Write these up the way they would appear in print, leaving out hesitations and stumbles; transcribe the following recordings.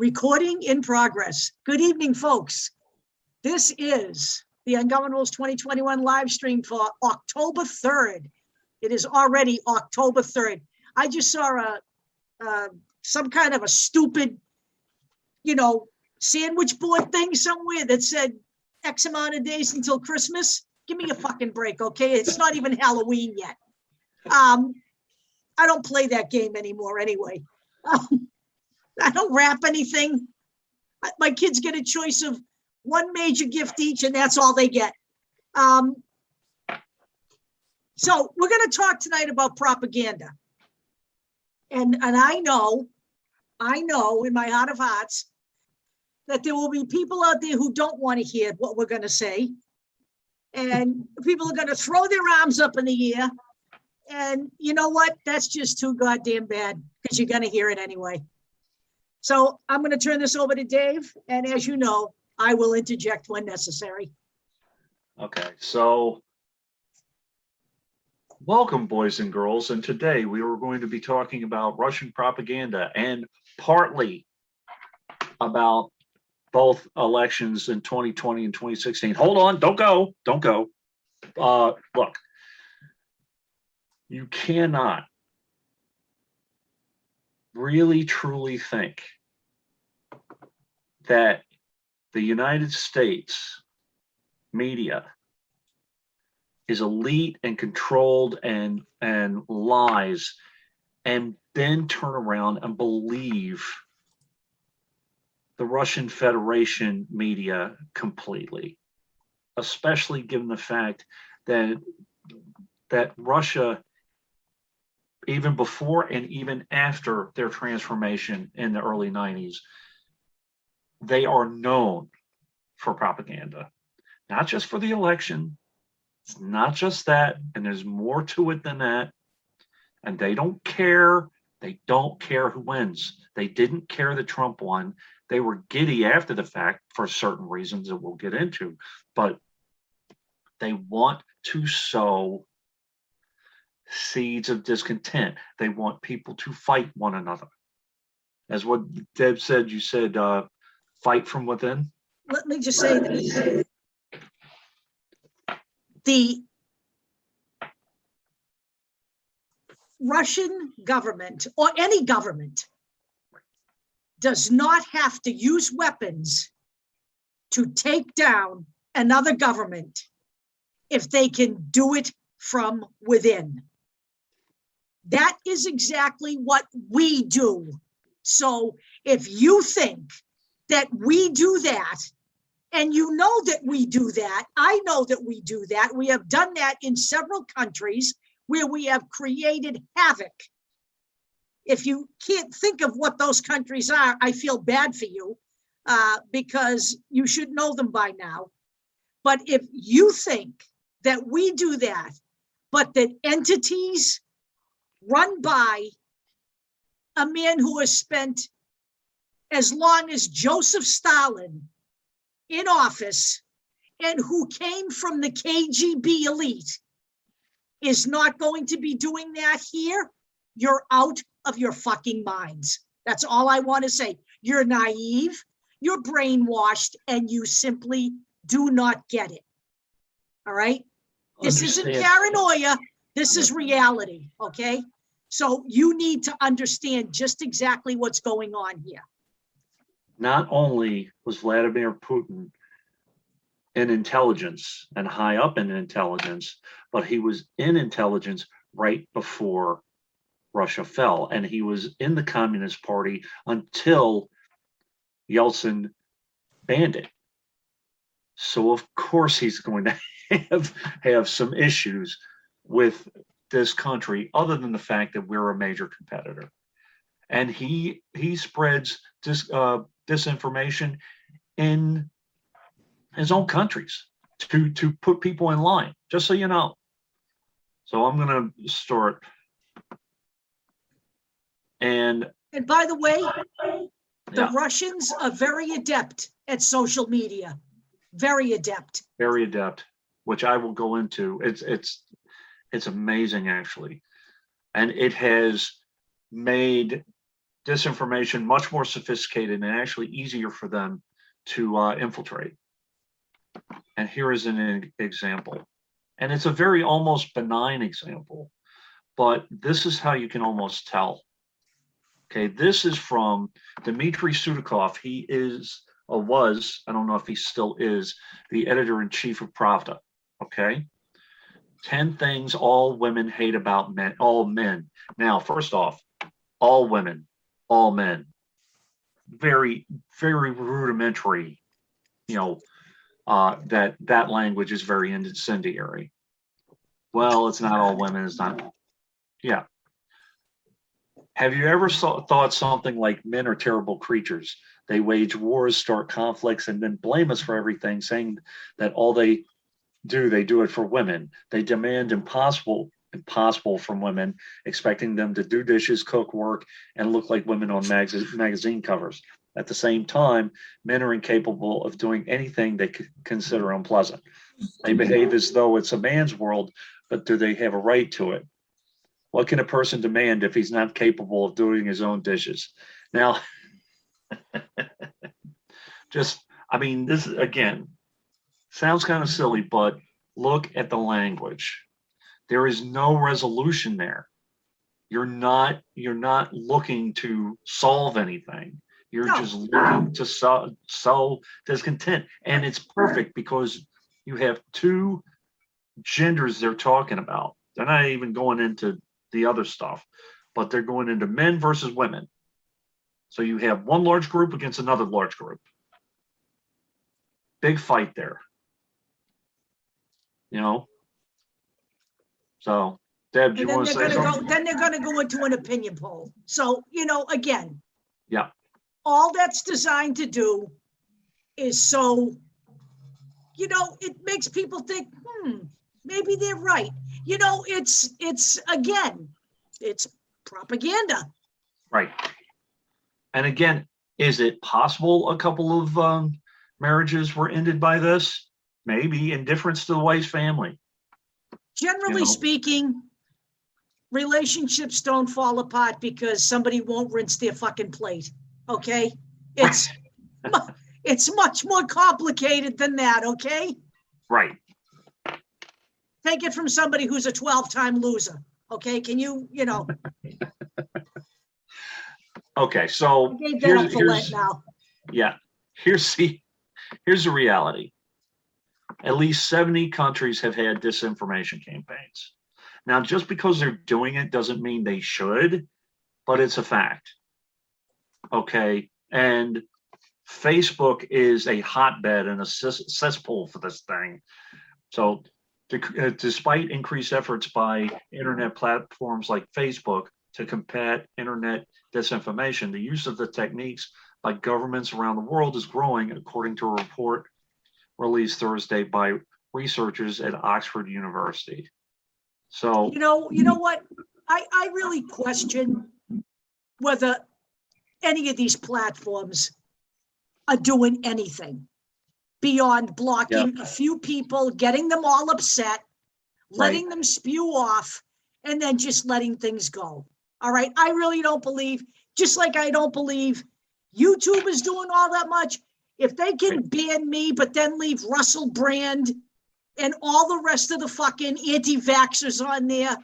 Recording in progress. Good evening, folks. This is the Ungovernable's 2021 live stream for October 3rd. It is already October 3rd. I just saw some kind of a stupid, sandwich board thing somewhere that said X amount of days until Christmas. Give me a fucking break, okay? It's not even Halloween yet. I don't play that game anymore anyway. I don't wrap anything. My kids get a choice of one major gift each, and that's all they get. So we're going to talk tonight about propaganda. And I know in my heart of hearts that there will be people out there who don't want to hear what we're going to say. And people are going to throw their arms up in the air. And you know what? That's just too goddamn bad because you're going to hear it anyway. So I'm going to turn this over to Dave. And as you know, I will interject when necessary. Okay, so welcome, boys and girls. And today we are going to be talking about Russian propaganda and partly about both elections in 2020 and 2016. Hold on, don't go. Look, you cannot really truly think that the United States media is elite and controlled and lies, and then turn around and believe the Russian Federation media completely, especially given the fact that Russia, even before and even after their transformation in the early 90s, they are known for propaganda, not just for the election. It's not just that, and there's more to it than that. And they don't care. They don't care who wins. They didn't care that Trump won. They were giddy after the fact for certain reasons that we'll get into, but they want to sow seeds of discontent. They want people to fight one another. As what Deb said, you said, fight from within. Let me just say this. The Russian government, or any government, does not have to use weapons to take down another government if they can do it from within. That is exactly what we do. So if you think that we do that, and you know that we do that, I know that we do that. We have done that in several countries where we have created havoc. If you can't think of what those countries are, I feel bad for you because you should know them by now. But if you think that we do that, but that entities run by a man who has spent as long as Joseph Stalin in office and who came from the KGB elite is not going to be doing that here, you're out of your fucking minds. That's all I want to say. You're naive, you're brainwashed, and you simply do not get it. All right? This isn't paranoia. This is reality, okay? So you need to understand just exactly what's going on here. Not only was Vladimir Putin in intelligence and high up in intelligence, but he was in intelligence right before Russia fell. And he was in the Communist Party until Yeltsin banned it. So of course he's going to have some issues with this country, other than the fact that we're a major competitor. And he spreads disinformation in his own countries to put people in line, just so you know. So I'm going to start. And by the way, the Russians are very adept at social media. Very adept. Very adept, which I will go into. It's amazing, actually. And it has made disinformation much more sophisticated and actually easier for them to infiltrate. And here is an example. And it's a very almost benign example, but this is how you can almost tell. Okay, this is from Dmitry Sudakov. He is, or was, I don't know if he still is, the editor-in-chief of Pravda. Okay, 10 things all women hate about men, all men. Now, first off, all women, all men. Very, very rudimentary, that language is very incendiary. Well, it's not all women, it's not, yeah. Have you ever thought something like men are terrible creatures? They wage wars, start conflicts, and then blame us for everything, saying that all they do it for women. They demand impossible from women, expecting them to do dishes, cook, work, and look like women on magazine covers. At the same time, men are incapable of doing anything they consider unpleasant. They behave as though it's a man's world, but do they have a right to it? What can a person demand if he's not capable of doing his own dishes? Now, this again sounds kind of silly, but look at the language. There is no resolution there. You're not looking to solve anything. You're just looking to sow discontent. And it's perfect because you have two genders they're talking about. They're not even going into the other stuff, but they're going into men versus women. So you have one large group against another large group. Big fight there. So Deb, do you want to say something? Then they're going to go into an opinion poll. So, again. Yeah. All that's designed to do is so, it makes people think, maybe they're right. It's again, it's propaganda. Right. And again, is it possible a couple of marriages were ended by this? Maybe, indifference to the wife's family. Generally speaking, relationships don't fall apart because somebody won't rinse their fucking plate. Okay? It's it's much more complicated than that, okay? Right. Take it from somebody who's a 12-time loser. Okay? Can you, Okay, so here's now. Yeah. Here's the reality. At least 70 countries have had disinformation campaigns. Now, just because they're doing it doesn't mean they should, but it's a fact. Okay. And Facebook is a hotbed and a cesspool for this thing. So despite increased efforts by internet platforms like Facebook to combat internet disinformation, the use of the techniques by governments around the world is growing, according to a report released Thursday by researchers at Oxford University. So you know what? I really question whether any of these platforms are doing anything beyond blocking a few people, getting them all upset, letting them spew off, and then just letting things go. All right. I really don't believe, just like I don't believe YouTube is doing all that much. If they can ban me, but then leave Russell Brand and all the rest of the fucking anti-vaxxers on there,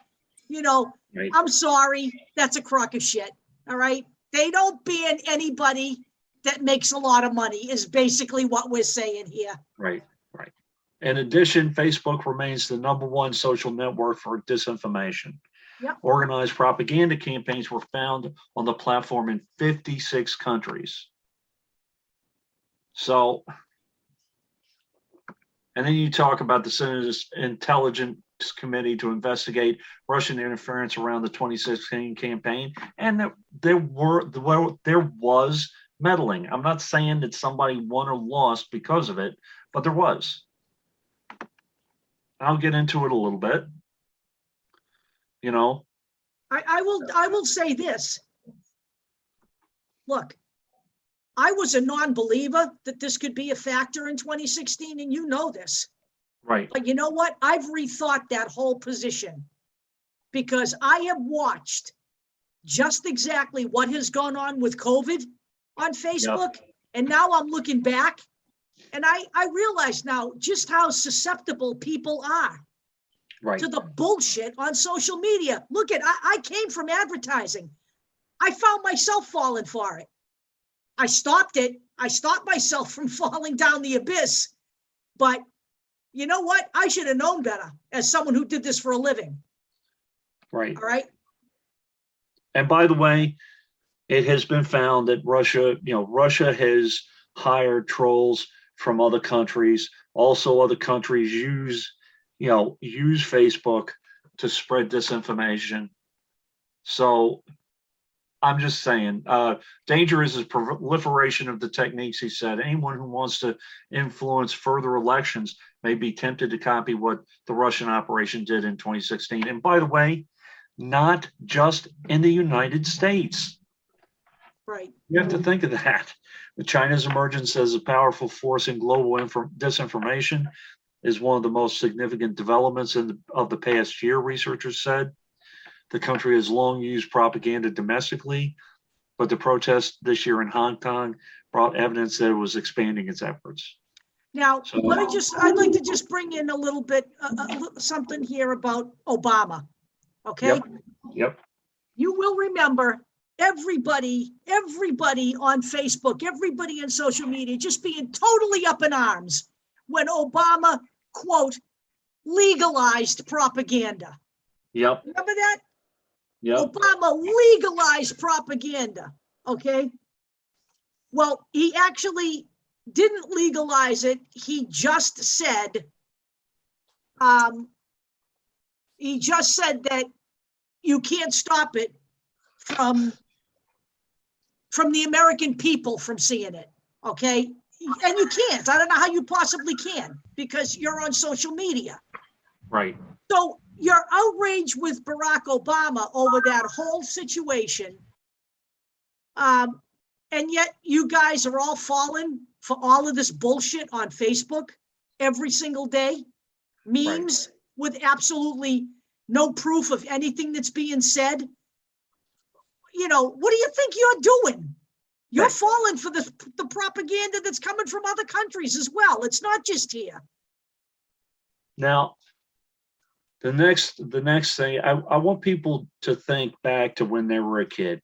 I'm sorry. That's a crock of shit. All right. They don't ban anybody that makes a lot of money is basically what we're saying here. Right. In addition, Facebook remains the #1 social network for disinformation. Yep. Organized propaganda campaigns were found on the platform in 56 countries. So, and then you talk about the Senate's Intelligence Committee to investigate Russian interference around the 2016 campaign, and there was meddling. I'm not saying that somebody won or lost because of it, but there was. I'll get into it a little bit. I will say this. Look, I was a non-believer that this could be a factor in 2016, and you know this. Right. But you know what? I've rethought that whole position because I have watched just exactly what has gone on with COVID on Facebook. Yep. And now I'm looking back and I realize now just how susceptible people are to the bullshit on social media. Look I came from advertising. I found myself falling for it. I stopped it. I stopped myself from falling down the abyss. But you know what? I should have known better as someone who did this for a living. Right. All right. And by the way, it has been found that Russia has hired trolls from other countries. Also, other countries use Facebook to spread disinformation. So I'm just saying, danger is the proliferation of the techniques, he said. Anyone who wants to influence further elections may be tempted to copy what the Russian operation did in 2016. And by the way, not just in the United States. Right. You have to think of that. China's emergence as a powerful force in global disinformation is one of the most significant developments of the past year, researchers said. The country has long used propaganda domestically, but the protests this year in Hong Kong brought evidence that it was expanding its efforts. Now, I'd like to just bring in a little bit, something here about Obama. Okay. Yep. You will remember everybody on Facebook, everybody in social media just being totally up in arms when Obama, quote, legalized propaganda. Yep. Remember that? Yep. Obama legalized propaganda. Okay. Well, he actually didn't legalize it. He just said, that you can't stop it from the American people from seeing it, okay? And you can't. I don't know how you possibly can because you're on social media. Right. So you're outraged with Barack Obama over that whole situation, and yet you guys are all falling for all of this bullshit on Facebook every single day, memes with absolutely no proof of anything that's being said. What do you think you're doing? You're falling for the propaganda that's coming from other countries as well. It's not just here. Now, the next thing, I want people to think back to when they were a kid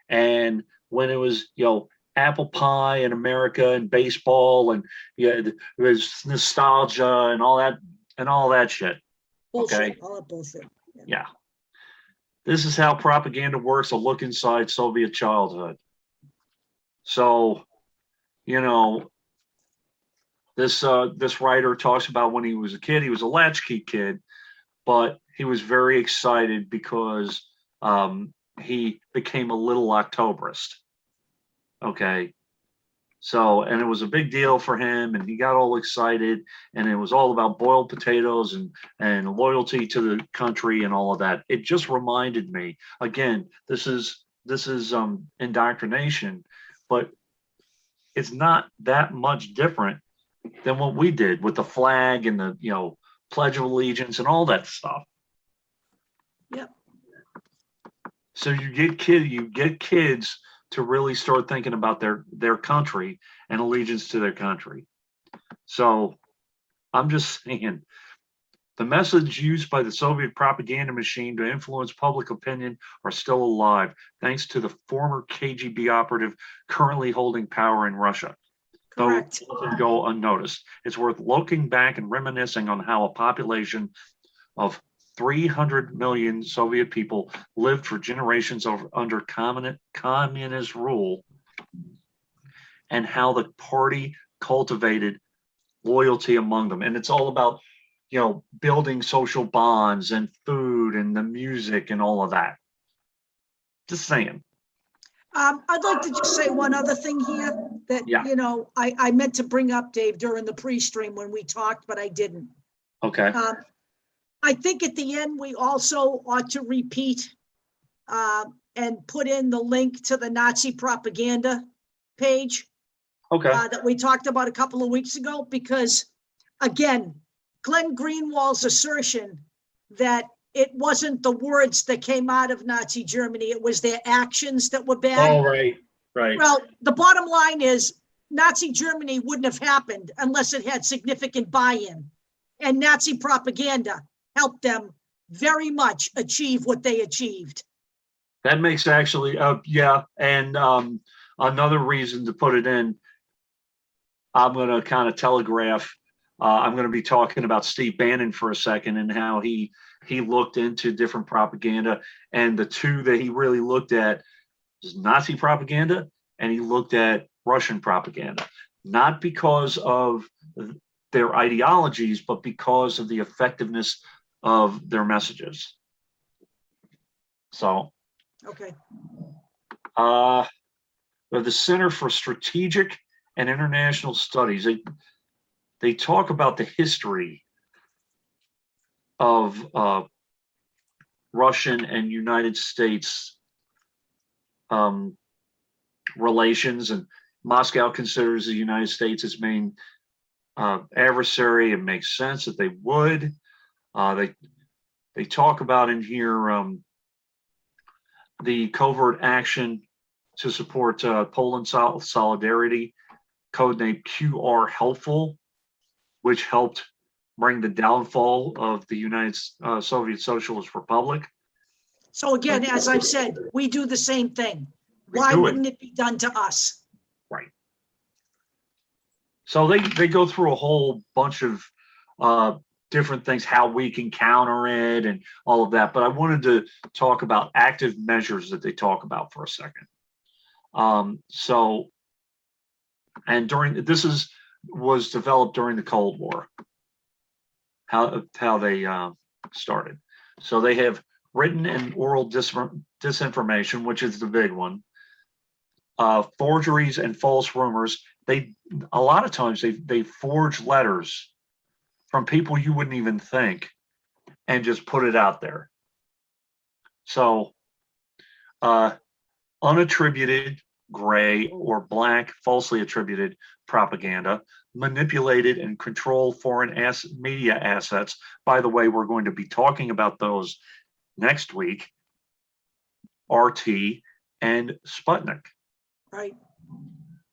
and when it was, apple pie in America and baseball and it was nostalgia and all that shit. Bullshit, okay. All that bullshit. Yeah. This is how propaganda works, a look inside Soviet childhood. So, this writer talks about when he was a kid, he was a latchkey kid, but he was very excited because he became a little Octoberist. Okay. So, and it was a big deal for him and he got all excited and it was all about boiled potatoes and loyalty to the country and all of that. It just reminded me, again, this is indoctrination, but it's not that much different than what we did with the flag and the, Pledge of Allegiance and all that stuff. Yep. So you get kids to really start thinking about their country and allegiance to their country. So I'm just saying, the message used by the Soviet propaganda machine to influence public opinion are still alive, thanks to the former KGB operative currently holding power in Russia. Correct. Though it doesn't go unnoticed. It's worth looking back and reminiscing on how a population of 300 million Soviet people lived for generations under communist rule, and how the party cultivated loyalty among them. And it's all about, building social bonds and food and the music and all of that. Just saying. I'd like to just say one other thing here that, I meant to bring up, Dave, during the pre-stream when we talked, but I didn't. Okay. I think at the end, we also ought to repeat and put in the link to the Nazi propaganda page that we talked about a couple of weeks ago, because again, Glenn Greenwald's assertion that it wasn't the words that came out of Nazi Germany, it was their actions that were bad. Oh, right, right. Well, the bottom line is Nazi Germany wouldn't have happened unless it had significant buy-in. And Nazi propaganda helped them very much achieve what they achieved. That makes actually, yeah. And another reason to put it in, I'm going to kind of telegraph. I'm going to be talking about Steve Bannon for a second and how he looked into different propaganda. And the two that he really looked at is Nazi propaganda, and he looked at Russian propaganda, not because of their ideologies, but because of the effectiveness of their messages. So, okay. The Center for Strategic and International Studies, they talk about the history of Russian and United States relations, and Moscow considers the United States its main adversary. It makes sense that they would. They talk about in here the covert action to support Poland solidarity, codenamed QR Helpful, which helped bring the downfall of the United Soviet Socialist Republic. So again, as I've said, we do the same thing. Why wouldn't it be done to us? Right. So they go through a whole bunch of different things, how we can counter it and all of that. But I wanted to talk about active measures that they talk about for a second. Was developed during the Cold War, how they started. So they have written and oral disinformation, which is the big one. Forgeries and false rumors. A lot of times they forge letters from people you wouldn't even think and just put it out there. So unattributed, gray, or black, falsely attributed propaganda, manipulated and control foreign media assets. By the way, we're going to be talking about those next week, RT and Sputnik. Right.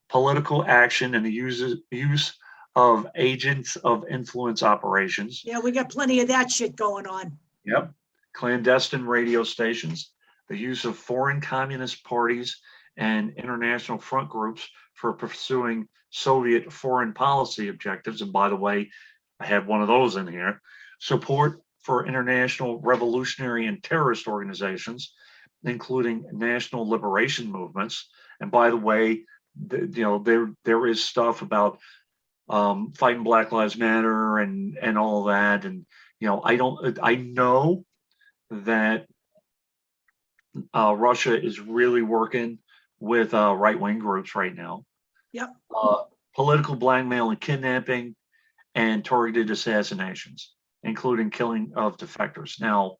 Political action and the use of agents of influence operations. Yeah, we got plenty of that shit going on. Yep. Clandestine radio stations, the use of foreign communist parties and international front groups for pursuing Soviet foreign policy objectives. And by the way, I have one of those in here. Support for international revolutionary and terrorist organizations, including national liberation movements. And by the way, there is stuff about fighting Black Lives Matter and all of that. And I know that Russia is really working with right-wing groups right now. Yep. Political blackmail and kidnapping and targeted assassinations, including killing of defectors. Now,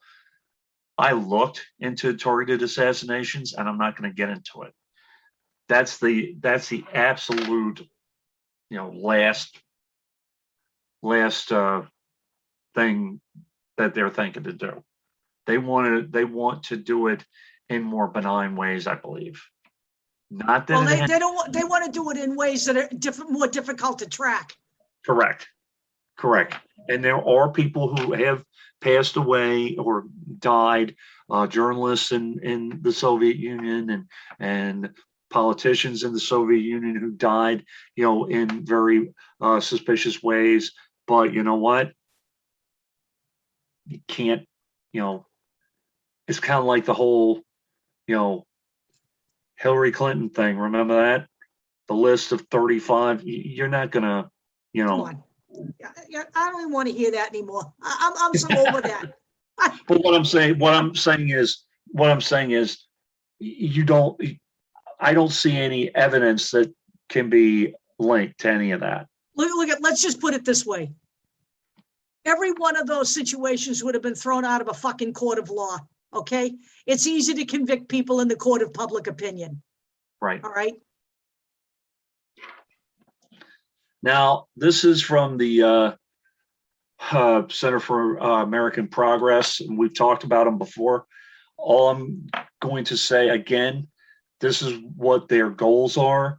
I looked into targeted assassinations, and I'm not going to get into it. That's the absolute, last thing that they're thinking to do. They want to do it in more benign ways, I believe. Not that they want to do it in ways that are more difficult to track. Correct. And there are people who have passed away or died, journalists in the Soviet Union and politicians in the Soviet Union who died, in very suspicious ways. But you know what? You can't, it's kind of like the whole, Hillary Clinton thing. Remember that? The list of 35. You're not gonna, Come on. I don't even want to hear that anymore. I'm so over that. But what I'm saying is, I don't see any evidence that can be linked to any of that. Let's just put it this way. Every one of those situations would have been thrown out of a fucking court of law. Okay. It's easy to convict people in the court of public opinion. Right. All right. Now, this is from the Center for American Progress, and we've talked about them before. All I'm going to say again, this is what their goals are.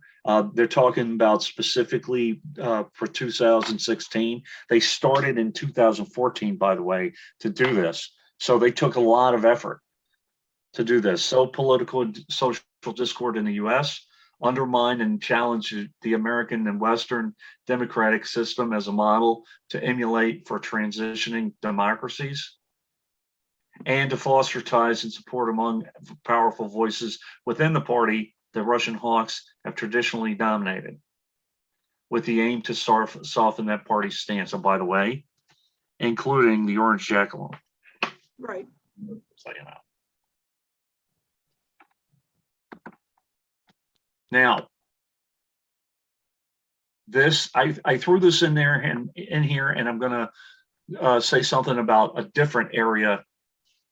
They're talking about specifically for 2016. They started in 2014, by the way, to do this. So they took a lot of effort to do this. So political and social discord in the US, undermine and challenge the American and Western democratic system as a model to emulate for transitioning democracies, and to foster ties and support among powerful voices within the party the Russian hawks have traditionally dominated, with the aim to soften that party's stance. And by the way, including the Orange Jackaloon. Right. So, you know. Now, this I threw this in there and in here, and I'm going to say something about a different area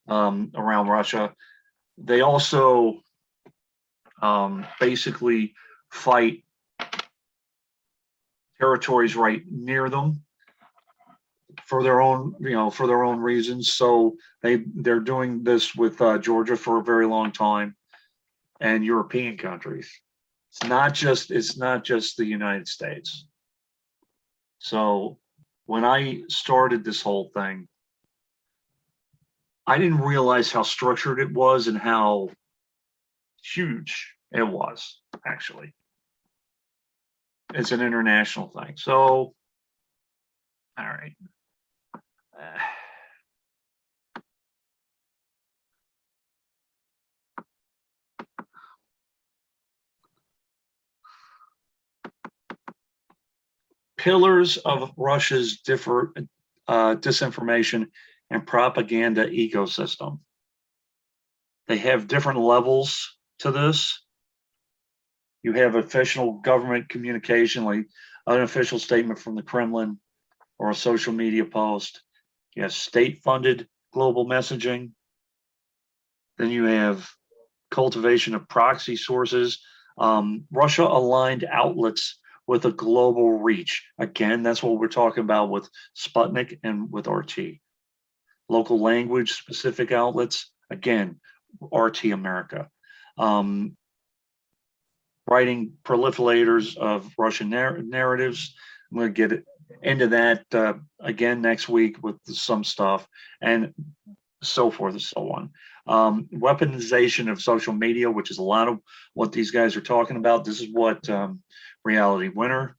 around Russia. They also basically fight territories right near them for their own, for their own reasons. So they're doing this with Georgia for a very long time, and European countries. It's not just the United States. So when I started this whole thing, I didn't realize how structured it was and how huge it was, actually. It's an international thing. So, all right. Pillars of Russia's disinformation and propaganda ecosystem. They have different levels to this. You have official government communication, like an official statement from the Kremlin or a social media post. You have state-funded global messaging. Then you have cultivation of proxy sources, Russia-aligned outlets with a global reach. Again, that's what we're talking about with Sputnik and with RT. Local language specific outlets, again, RT America. Writing proliferators of Russian narratives. I'm going to get into that again next week with some stuff, and so forth and so on. Weaponization of social media, which is a lot of what these guys are talking about. This is what Reality Winner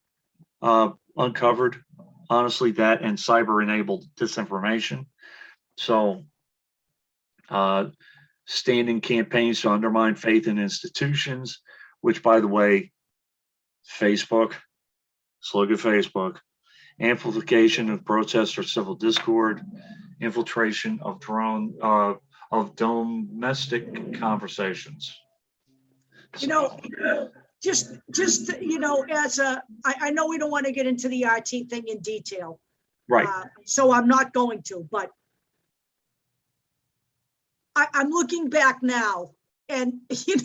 uncovered, honestly, that and cyber-enabled disinformation. So standing campaigns to undermine faith in institutions, which, by the way, Facebook, let's look at Facebook. Amplification of protest or civil discord, infiltration of domestic conversations. Just as I know we don't want to get into the RT thing in detail, right? So I'm not going to, but I'm looking back now, and you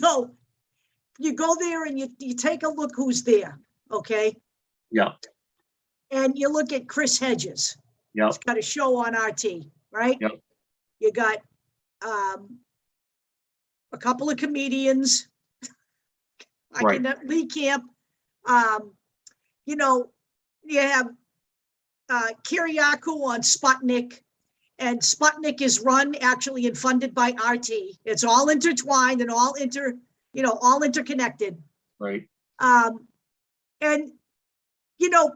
go there and you take a look who's there, okay? Yeah. And you look at Chris Hedges. Yeah. He's got a show on RT, right? Yep. You got a couple of comedians. Right. Lee Camp. You have Kiriakou on Sputnik, and Sputnik is run actually and funded by RT. It's all intertwined and all interconnected. Right. And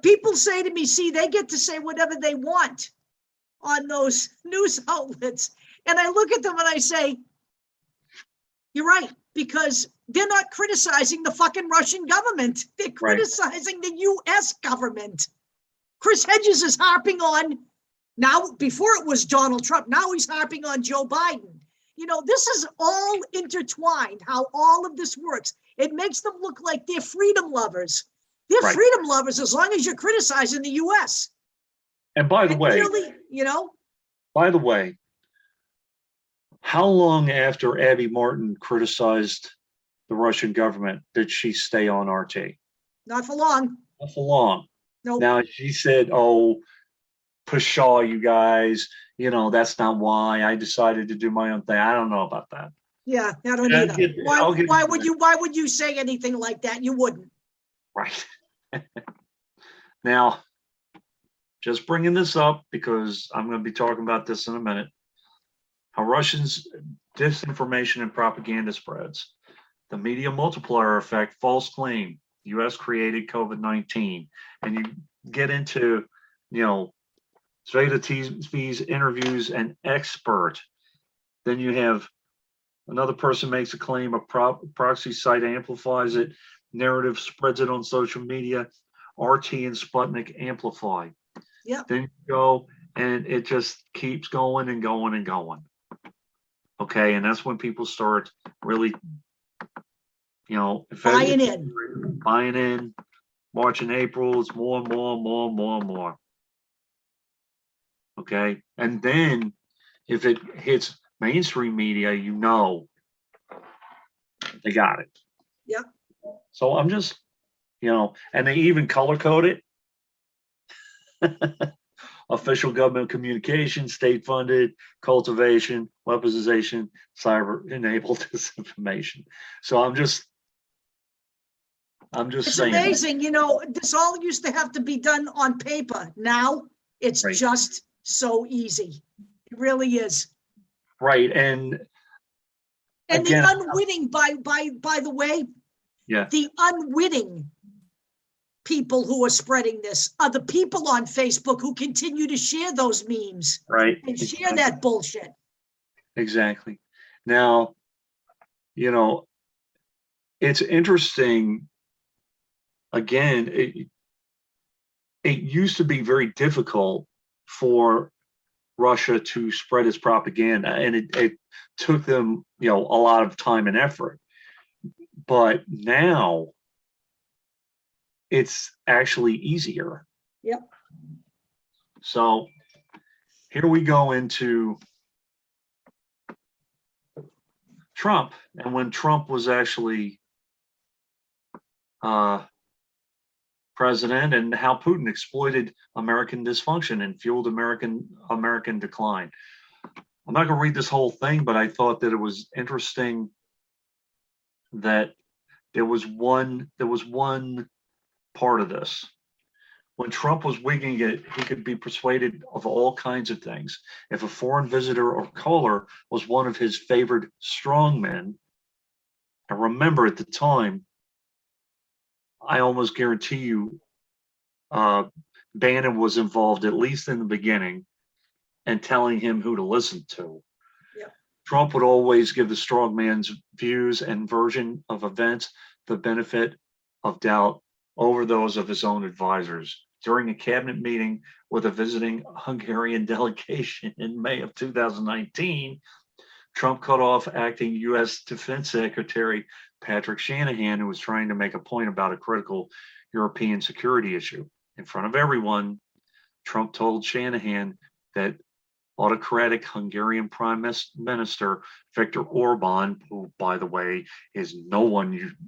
people say to me, see, they get to say whatever they want on those news outlets. And I look at them and I say, you're right, because they're not criticizing the fucking Russian government. They're criticizing the US government. Chris Hedges is harping on, now, before it was Donald Trump, now he's harping on Joe Biden. This is all intertwined, how all of this works. It makes them look like they're freedom lovers. They're freedom lovers as long as you're criticizing the US. And by the way, by the way, how long after Abby Martin criticized the Russian government did she stay on RT? Not for long. Not for long. Nope. Now she said, pshaw, you guys, that's not why I decided to do my own thing. I don't know about that. Yeah, I don't I'll either. get- Why, I'll get why into would that. you, why would you say anything like that? You wouldn't. Right. Now, just bringing this up because I'm going to be talking about this in a minute. How Russians disinformation and propaganda spreads. The media multiplier effect, false claim. U.S. created COVID-19. And you get into, Sveta TV's interviews an expert. Then you have another person makes a claim, a proxy site amplifies it, narrative spreads it on social media, RT and Sputnik amplify. Yeah. Then you go and it just keeps going and going and going. Okay, and that's when people start really, Buying in. Buying in. March and April, it's more and more and more and more and more. Okay, and then if it hits mainstream media, they got it. Yeah. So I'm just, and they even color code it. Official government communication, state funded, cultivation, weaponization, cyber enabled disinformation. So I'm just It's saying. amazing, this all used to have to be done on paper. Now it's Right. just so easy. It really is. Right. And again, the unwitting, by the way, yeah, the unwitting people who are spreading this are the people on Facebook who continue to share those memes right. and share that bullshit. Exactly. Now, it's interesting. Again, it used to be very difficult for Russia to spread its propaganda, and it took them, a lot of time and effort. But now it's actually easier. Yep. So here we go into Trump, and when Trump was actually president, and how Putin exploited American dysfunction and fueled American decline. I'm not going to read this whole thing, but I thought that it was interesting that there was one part of this. When Trump was wigging it, he could be persuaded of all kinds of things. If a foreign visitor or caller was one of his favored strongmen, and remember at the time, I almost guarantee you, Bannon was involved, at least in the beginning, and telling him who to listen to. Yeah. Trump would always give the strongman's views and version of events the benefit of doubt over those of his own advisors. During a cabinet meeting with a visiting Hungarian delegation in May of 2019, Trump cut off acting U.S. Defense Secretary Patrick Shanahan, who was trying to make a point about a critical European security issue. In front of everyone, Trump told Shanahan that autocratic Hungarian Prime Minister Viktor Orban, who, by the way, is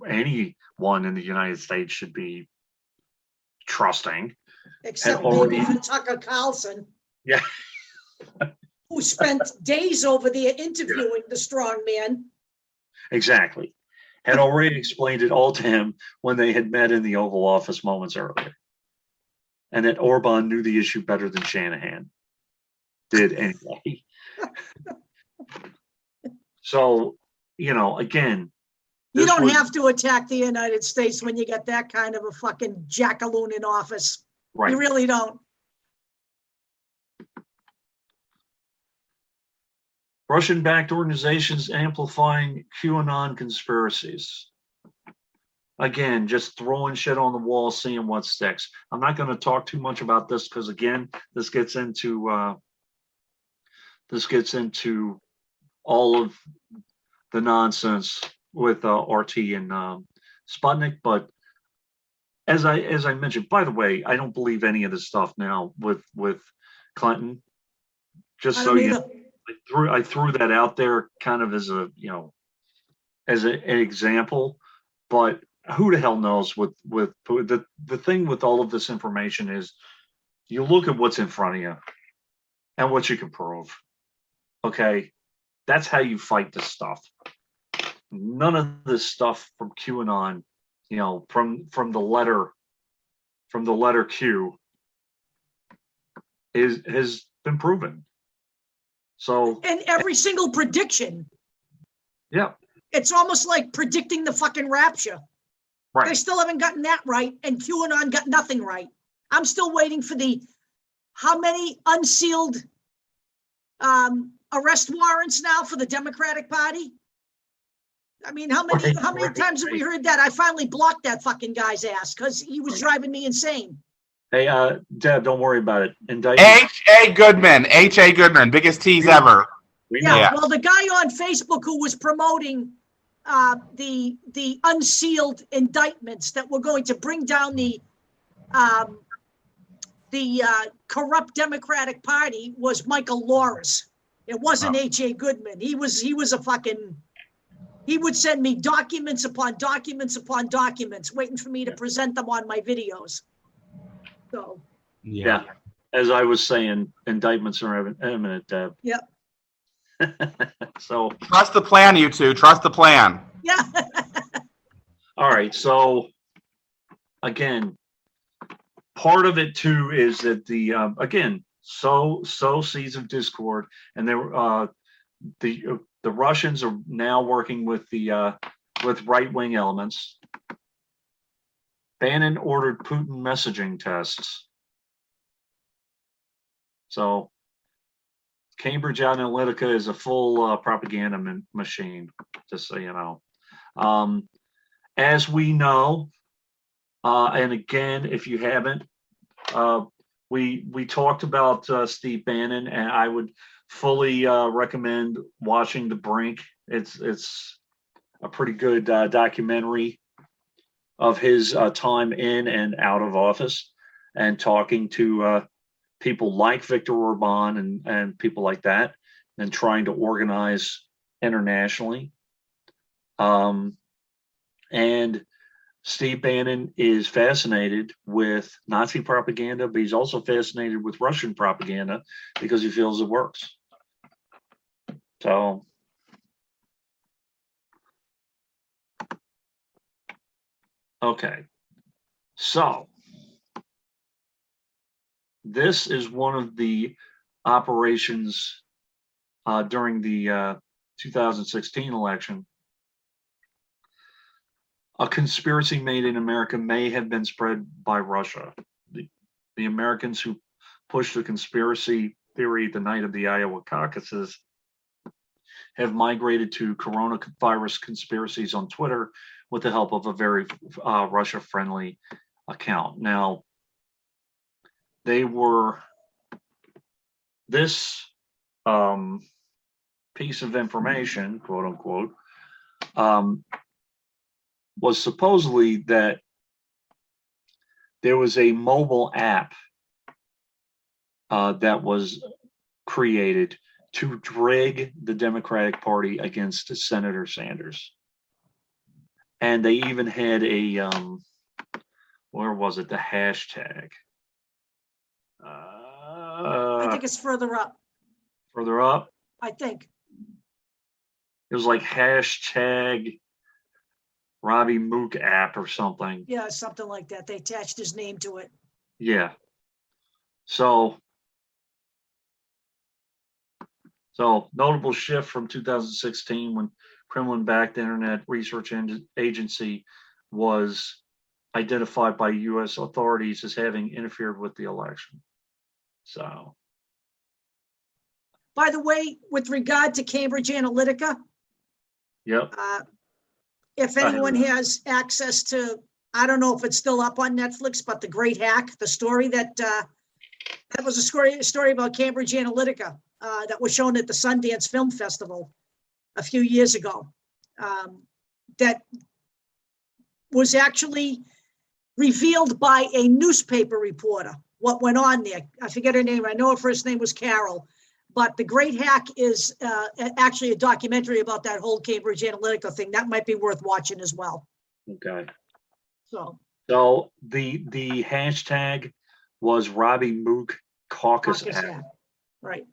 anyone in the United States should be trusting. Except maybe for Tucker Carlson. Yeah. Who spent days over there interviewing the strong man. Exactly. Had already explained it all to him when they had met in the Oval Office moments earlier. And that Orban knew the issue better than Shanahan did anyway. So, again. You don't have to attack the United States when you get that kind of a fucking jackaloon in office. Right. You really don't. Russian-backed organizations amplifying QAnon conspiracies. Again, just throwing shit on the wall, seeing what sticks. I'm not going to talk too much about this because, again, this gets into all of the nonsense with RT and Sputnik. But as I mentioned, by the way, I don't believe any of this stuff now with Clinton. Just so you know. I threw that out there kind of as an example, but who the hell knows with the thing with all of this information is you look at what's in front of you and what you can prove. Okay, that's how you fight this stuff. None of this stuff from QAnon, you know, from the letter Q, has been proven. So, And every single prediction, yeah, it's almost like predicting the fucking rapture. right. They still haven't gotten that right, and QAnon got nothing right. I'm still waiting for how many unsealed arrest warrants now for the Democratic Party? I mean, how many times have we heard that? I finally blocked that fucking guy's ass because he was driving me insane. Hey, Deb, don't worry about it. Indictment. H.A. Goodman, biggest tease ever. Yeah, well, the guy on Facebook who was promoting the unsealed indictments that were going to bring down the corrupt Democratic Party was Michael Lawrence. It wasn't H.A. Goodman. He was a fucking. He would send me documents upon documents upon documents, waiting for me to present them on my videos. So. Yeah. As I was saying, indictments are imminent, Deb. Yep. So. Trust the plan, you two. Trust the plan. Yeah. All right. So, again, part of it too is that the again, sow seeds of discord, and the Russians are now working with with right-wing elements. Bannon ordered Putin messaging tests. So Cambridge Analytica is a full propaganda machine, just so you know. As we know, and again, if you haven't, we talked about Steve Bannon, and I would fully recommend watching The Brink. It's a pretty good documentary of his time in and out of office, and talking to people like Viktor Orban and people like that, and trying to organize internationally. And Steve Bannon is fascinated with Nazi propaganda, but he's also fascinated with Russian propaganda because he feels it works. So, okay. So, this is one of the operations during the 2016 election. A conspiracy made in America may have been spread by Russia. The Americans who pushed the conspiracy theory the night of the Iowa caucuses have migrated to coronavirus conspiracies on Twitter with the help of a very Russia-friendly account. Now, this piece of information, quote unquote, was supposedly that there was a mobile app that was created to drag the Democratic Party against Senator Sanders. And they even had a, where was it, the hashtag? I think it's further up. Further up? I think. It was like hashtag Robbie Mook app or something. Yeah, something like that. They attached his name to it. Yeah. So notable shift from 2016 when Kremlin-backed Internet Research Agency was identified by U.S. authorities as having interfered with the election. So. By the way, with regard to Cambridge Analytica, Yep. If anyone has access to, I don't know if it's still up on Netflix, but The Great Hack, the story that was a story about Cambridge Analytica that was shown at the Sundance Film Festival a few years ago, that was actually revealed by a newspaper reporter, what went on there. I forget her name. I know her first name was Carol. But The Great Hack is actually a documentary about that whole Cambridge Analytica thing. That might be worth watching as well. Okay. So the hashtag was Robbie Mook Caucus Act. Right.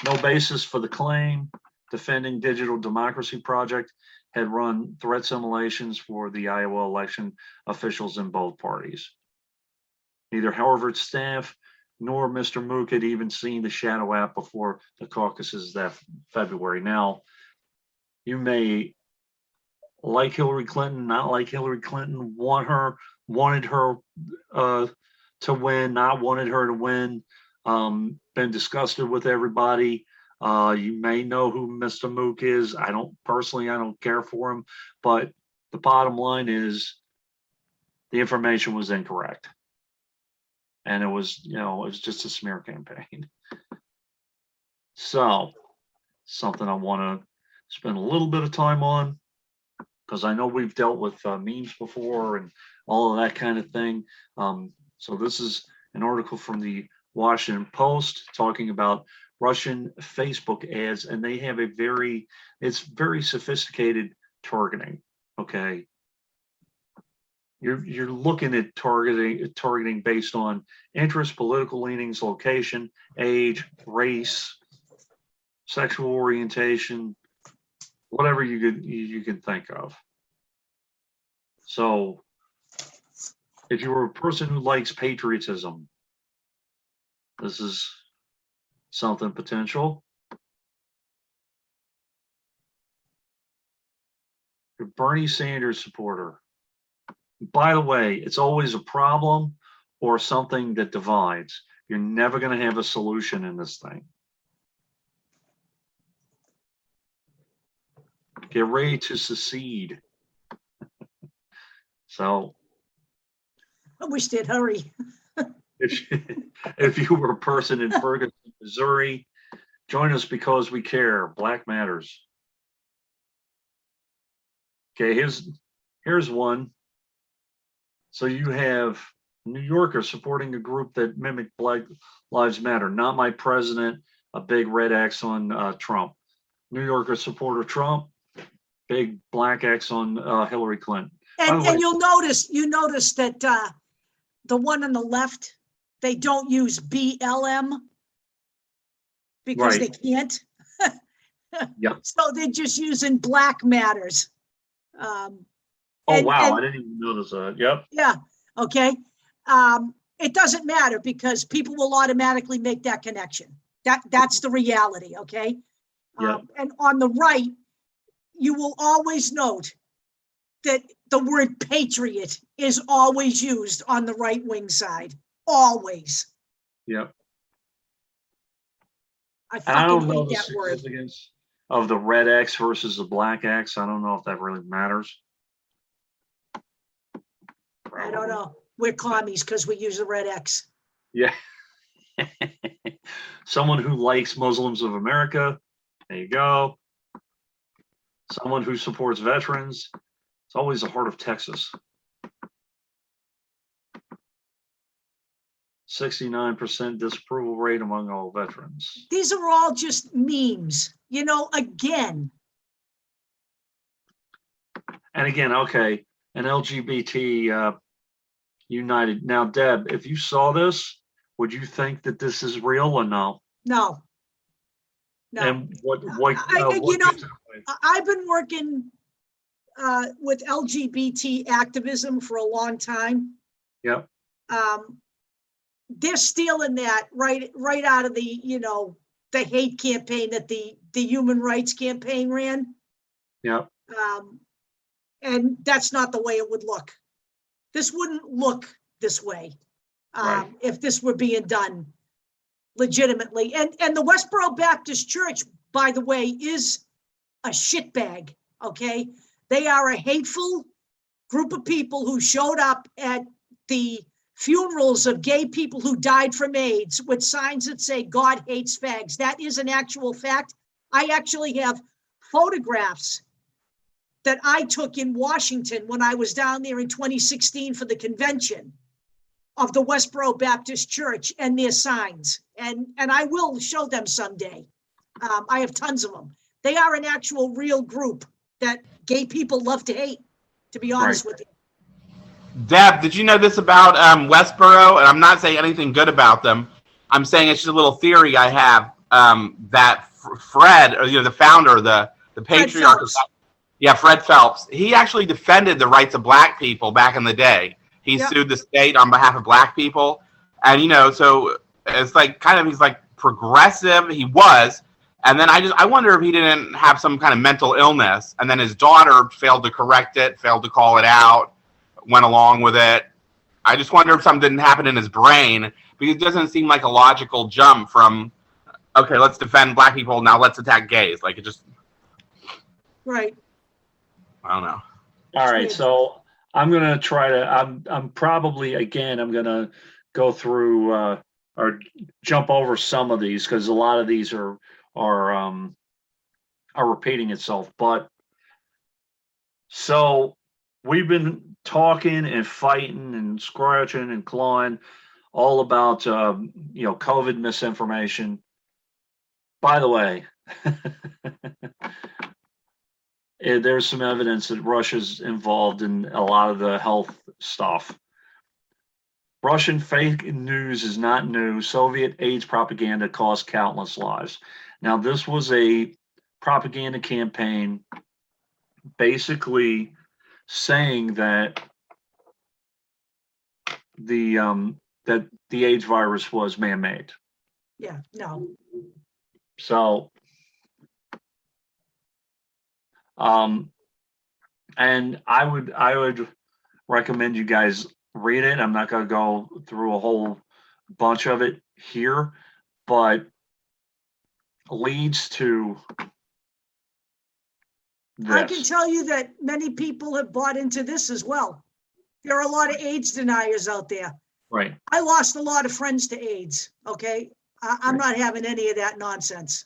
No basis for the claim. Defending Digital Democracy Project had run threat simulations for the Iowa election officials in both parties. Neither Harvard staff nor Mr. Mook had even seen the shadow app before the caucuses that February. Now, you may like Hillary Clinton, not like Hillary Clinton, wanted her to win, not wanted her to win, been disgusted with everybody. You may know who Mr. Mook is. I don't care for him, but the bottom line is the information was incorrect. And it was just a smear campaign. So, something I want to spend a little bit of time on, because I know we've dealt with memes before and all of that kind of thing. So this is an article from the Washington Post talking about Russian Facebook ads, and they have it's very sophisticated targeting. Okay. You're looking at targeting based on interest, political leanings, location, age, race, sexual orientation, whatever you can think of. So if you're a person who likes patriotism, this is something potential. You're a Bernie Sanders supporter. By the way, it's always a problem or something that divides. You're never going to have a solution in this thing. Get ready to secede. So, I wish they'd hurry. if you were a person in Ferguson, Missouri, join us because we care. Black matters. Okay, here's one. So you have New Yorkers supporting a group that mimicked Black Lives Matter. Not my president, a big red X on Trump. New Yorkers supporter Trump, big black X on Hillary Clinton. And you'll notice that the one on the left, they don't use BLM because they can't. Yep. So they're just using Black Matters. Oh, wow. I didn't even notice that. Yep. Yeah. Okay. It doesn't matter because people will automatically make that connection. That's the reality. Okay. Yep. And on the right, you will always note that the word patriot is always used on the right wing side. Always. Yep. I don't fucking know hate the that word. significance of the red X versus the black X. I don't know if that really matters. I don't know. We're commies because we use the red X. Yeah. Someone who likes Muslims of America. There you go. Someone who supports veterans. It's always the heart of Texas. 69% disapproval rate among all veterans. These are all just memes, again. And again, okay, an LGBT United. Now, Deb, if you saw this, would you think that this is real or no? No. And what I've been working with LGBT activism for a long time. Yep. They're stealing that right out of the the hate campaign that the Human Rights Campaign ran. Yep. And that's not the way it would look. This wouldn't look this way Right. if this were being done legitimately. And the Westboro Baptist Church, by the way, is a shitbag. Okay, they are a hateful group of people who showed up at the funerals of gay people who died from AIDS with signs that say God hates fags. That is an actual fact. I actually have photographs that I took in Washington when I was down there in 2016 for the convention of the Westboro Baptist Church and their signs. And I will show them someday. I have tons of them. They are an actual real group that gay people love to hate, to be honest with you. Deb, did you know this about Westboro? And I'm not saying anything good about them. I'm saying it's just a little theory I have that Fred, or the founder, the patriarch of that, yeah, Fred Phelps, he actually defended the rights of black people back in the day. He sued the state on behalf of black people. And, so it's like kind of, he's like progressive. He was. And then I wonder if he didn't have some kind of mental illness. And then his daughter failed to correct it, failed to call it out, went along with it. I just wonder if something didn't happen in his brain, because it doesn't seem like a logical jump from, okay, let's defend black people, now let's attack gays. Like, it just. Right. I don't know. All right, so I'm gonna try to. I'm probably again. I'm gonna go through or jump over some of these because a lot of these are repeating itself. But so we've been talking and fighting and scratching and clawing all about COVID misinformation. By the way. There's some evidence that Russia's involved in a lot of the health stuff. Russian fake news is not new. Soviet AIDS propaganda caused countless lives. Now, this was a propaganda campaign basically saying that the AIDS virus was man-made. Yeah, no. So and I would recommend you guys read it. I'm not going to go through a whole bunch of it here, but leads to this. I can tell you that many people have bought into this as well. There are a lot of AIDS deniers out there. Right. I lost a lot of friends to AIDS, okay? I'm not having any of that nonsense.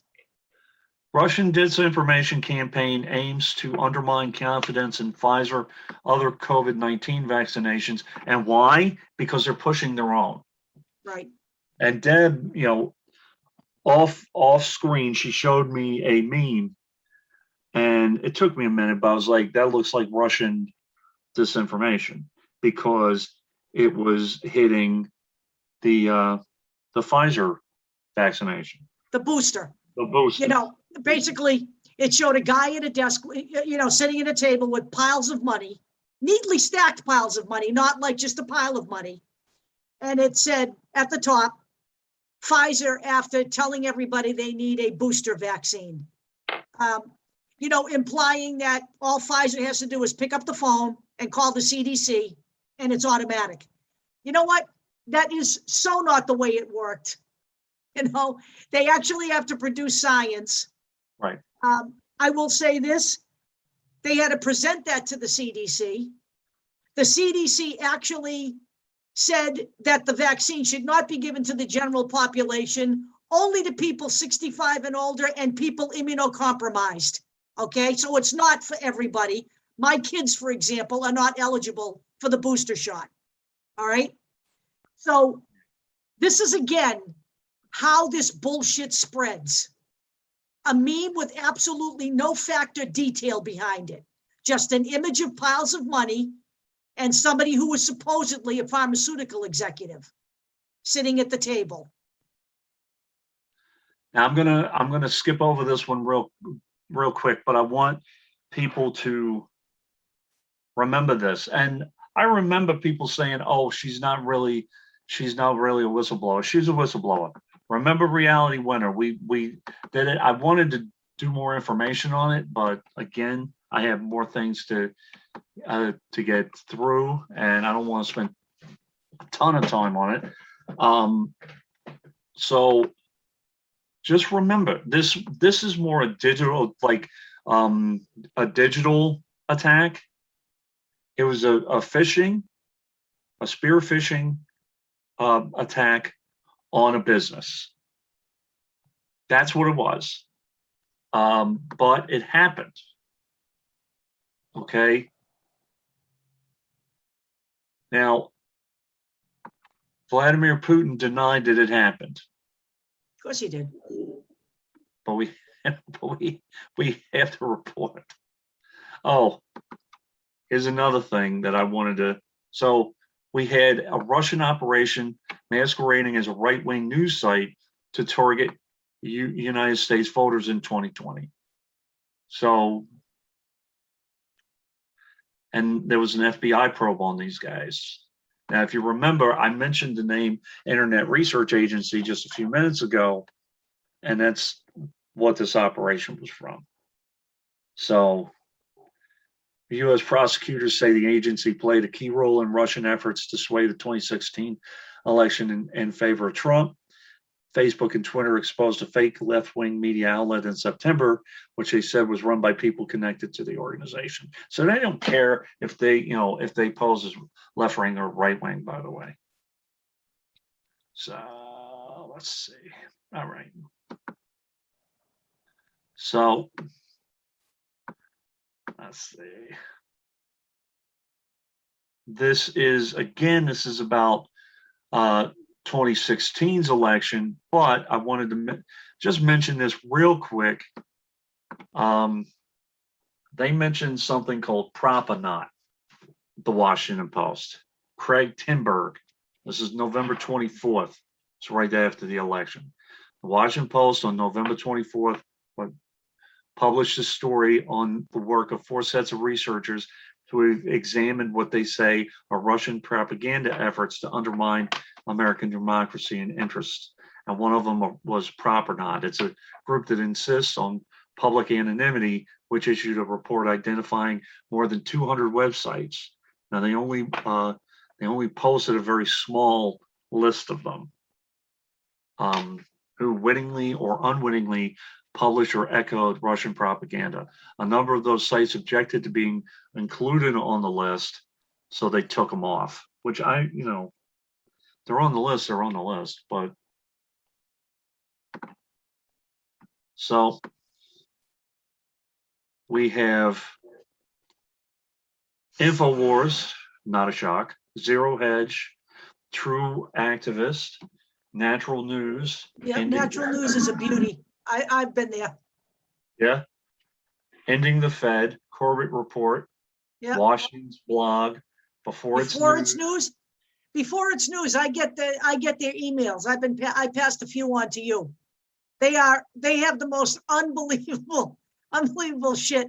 Russian disinformation campaign aims to undermine confidence in Pfizer, other COVID-19 vaccinations. And why? Because they're pushing their own. Right. And Deb, off screen, she showed me a meme. And it took me a minute, but I was like, that looks like Russian disinformation because it was hitting the Pfizer vaccination. The booster. The booster. Basically, it showed a guy at a desk, sitting at a table with piles of money, neatly stacked piles of money, not like just a pile of money. And it said at the top, Pfizer, after telling everybody they need a booster vaccine, implying that all Pfizer has to do is pick up the phone and call the CDC and it's automatic. You know what? That is so not the way it worked. They actually have to produce science. Right. I will say this. They had to present that to the CDC. The CDC actually said that the vaccine should not be given to the general population, only to people 65 and older and people immunocompromised. Okay, so it's not for everybody. My kids, for example, are not eligible for the booster shot. All right. So this is, again, how this bullshit spreads. A meme with absolutely no fact or detail behind it. Just an image of piles of money and somebody who was supposedly a pharmaceutical executive sitting at the table. Now I'm gonna skip over this one real quick, but I want people to remember this. And I remember people saying, "Oh, she's not really a whistleblower." She's a whistleblower. Remember Reality Winner? We did it. I wanted to do more information on it, but again, I have more things to get through, and I don't want to spend a ton of time on it. So just remember, this is more a digital, like a digital attack. It was a spear phishing attack on a business. That's what it was. But it happened. Okay. Now, Vladimir Putin denied that it happened. Of course he did. But we have to report it. Oh, here's another thing that I wanted to So we had a Russian operation masquerading as a right-wing news site to target United States voters in 2020. So, and there was an FBI probe on these guys. Now, if you remember, I mentioned the name Internet Research Agency just a few minutes ago, and that's what this operation was from. So, U.S. prosecutors say the agency played a key role in Russian efforts to sway the 2016 election in favor of Trump. Facebook and Twitter exposed a fake left-wing media outlet in September, which they said was run by people connected to the organization. So they don't care if they, if they pose as left-wing or right-wing, by the way. So let's see. All right. So let's see. This is about 2016's election, but I wanted to just mention this real quick. They mentioned something called Propaganda, the Washington Post. Craig Timberg. This is November 24th. It's right after the election. The Washington Post on November 24th published a story on the work of 4 sets of researchers who examined what they say are Russian propaganda efforts to undermine American democracy and interests. And one of them was Propaganda. It's a group that insists on public anonymity, which issued a report identifying more than 200 websites. Now they only posted a very small list of them, who wittingly or unwittingly published or echoed Russian propaganda. A number of those sites objected to being included on the list, so they took them off, which they're on the list, but so we have InfoWars, not a shock, Zero Hedge, True Activist, Natural News. Yeah, Natural News is a beauty. I've been there. Yeah. Ending the Fed, Corbett Report, Yeah. Washington's Blog, Before It's News. Before It's News, I get their emails. I passed a few on to you. They have the most unbelievable shit.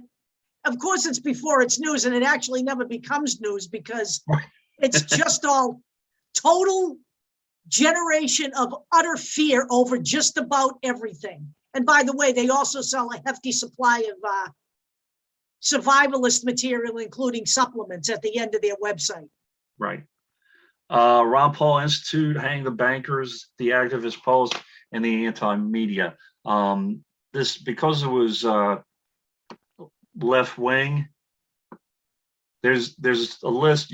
Of course, it's Before It's News, and it actually never becomes news because it's just all total generation of utter fear over just about everything. And by the way, they also sell a hefty supply of survivalist material, including supplements at the end of their website. Right. Ron Paul Institute, Hang the Bankers, The Activist Post, and the Anti-Media. This, because it was left wing, there's a list,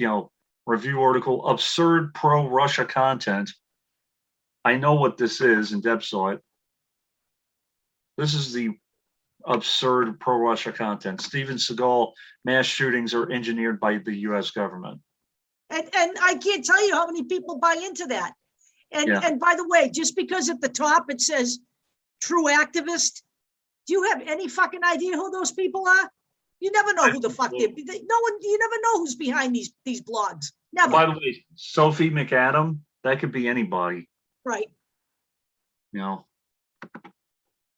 review article, absurd pro-Russia content. I know what this is, and Deb saw it. This is the absurd pro-Russia content. Steven Seagal, mass shootings are engineered by the U.S. government. And I can't tell you how many people buy into that. And by the way, just because at the top it says true activist, do you have any fucking idea who those people are? You never know who the fuck they're. You never know who's behind these blogs. Never. By the way, Sophie McAdam, that could be anybody. Right.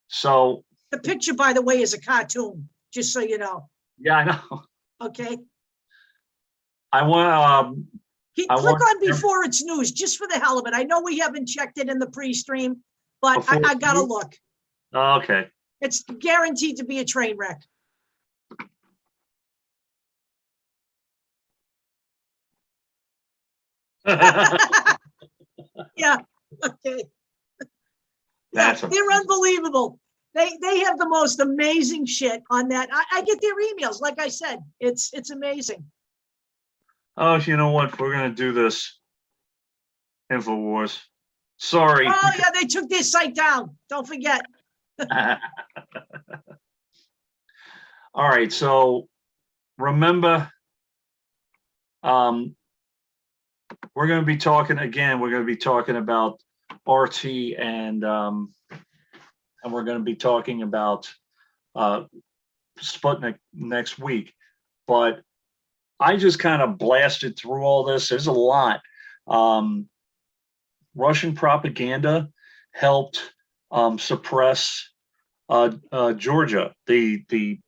So the picture, by the way, is a cartoon, just so you know. Yeah, I know. Okay. I want click on Before It's News, just for the hell of it. I know we haven't checked it in the pre-stream, but I gotta look. Okay. It's guaranteed to be a train wreck. Yeah. Okay. They're unbelievable. They have the most amazing shit on that. I get their emails. Like I said, it's amazing. Oh, you know what? We're gonna do this. InfoWars. Sorry. Oh yeah, they took their site down. Don't forget. All right. So remember, we're going to be talking again. We're going to be talking about RT and we're going to be talking about Sputnik next week. But I just kind of blasted through all this. There's a lot. Russian propaganda helped suppress Georgia, the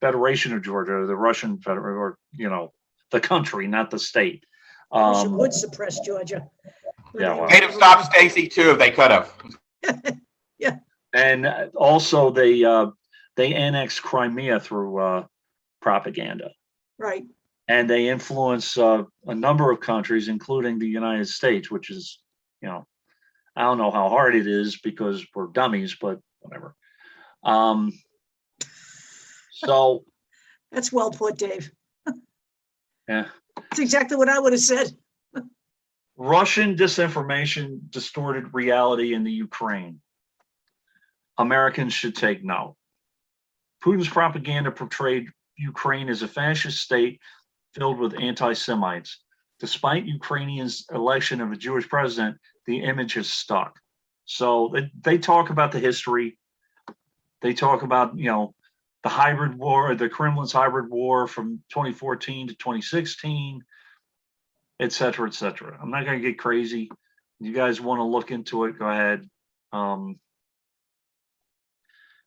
Federation of Georgia, the Russian Federation, or the country, not the state. Russia would suppress Georgia. Yeah, well. They'd have stopped Stacey too if they could have. Yeah. And also they annexed Crimea through propaganda. Right. And they influence a number of countries, including the United States, which is, I don't know how hard it is because we're dummies, but whatever. So that's well put, Dave. Yeah. That's exactly what I would have said. Russian disinformation distorted reality in the Ukraine. Americans should take note. Putin's propaganda portrayed Ukraine as a fascist state filled with anti-Semites. Despite Ukrainians' election of a Jewish president, the image has stuck. So they talk about the history. They talk about, the hybrid war, the Kremlin's hybrid war from 2014 to 2016, et cetera, et cetera. I'm not going to get crazy. You guys want to look into it, go ahead.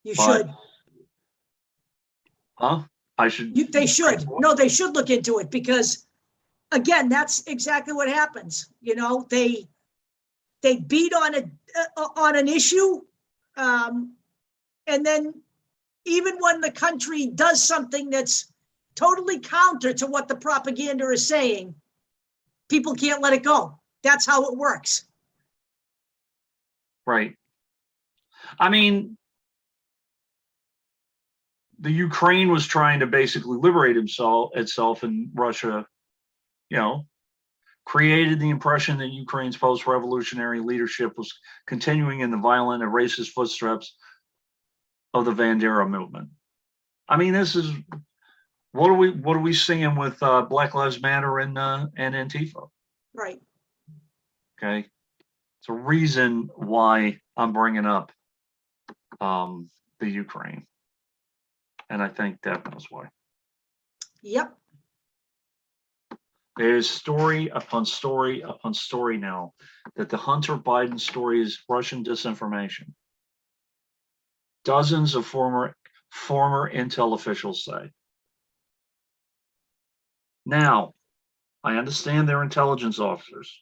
You should. Huh? I should. They should. No, they should look into it because, again, that's exactly what happens. They beat on an issue, and then even when the country does something that's totally counter to what the propaganda is saying, people can't let it go. That's how it works. Right. I mean, the Ukraine was trying to basically liberate itself, and Russia, created the impression that Ukraine's post-revolutionary leadership was continuing in the violent and racist footsteps of the Bandera movement. I mean, this is what are we seeing with Black Lives Matter and Antifa? Right. Okay, it's a reason why I'm bringing up the Ukraine. And I think Deb knows why. Yep. There's story upon story upon story now that the Hunter Biden story is Russian disinformation. Dozens of former intel officials say. Now, I understand they're intelligence officers.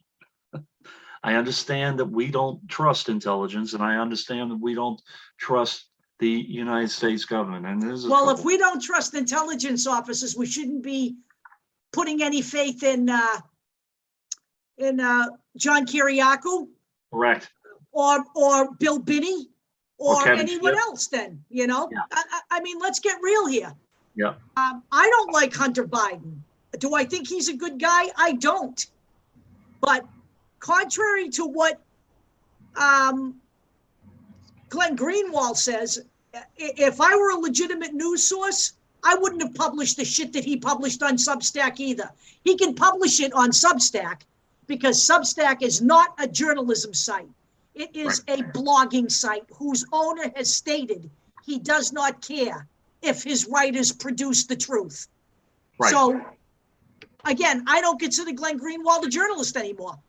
I understand that we don't trust intelligence, and I understand that we don't trust the United States government. And well, if we don't trust intelligence officers, we shouldn't be putting any faith in John Kiriakou, correct, or Bill Binney, or anyone else. Then Yeah. I mean, let's get real here. Yeah. I don't like Hunter Biden. Do I think he's a good guy? I don't. But contrary to what Glenn Greenwald says, if I were a legitimate news source, I wouldn't have published the shit that he published on Substack either. He can publish it on Substack because Substack is not a journalism site. It is a blogging site whose owner has stated he does not care if his writers produce the truth. Right. So, again, I don't consider Glenn Greenwald a journalist anymore.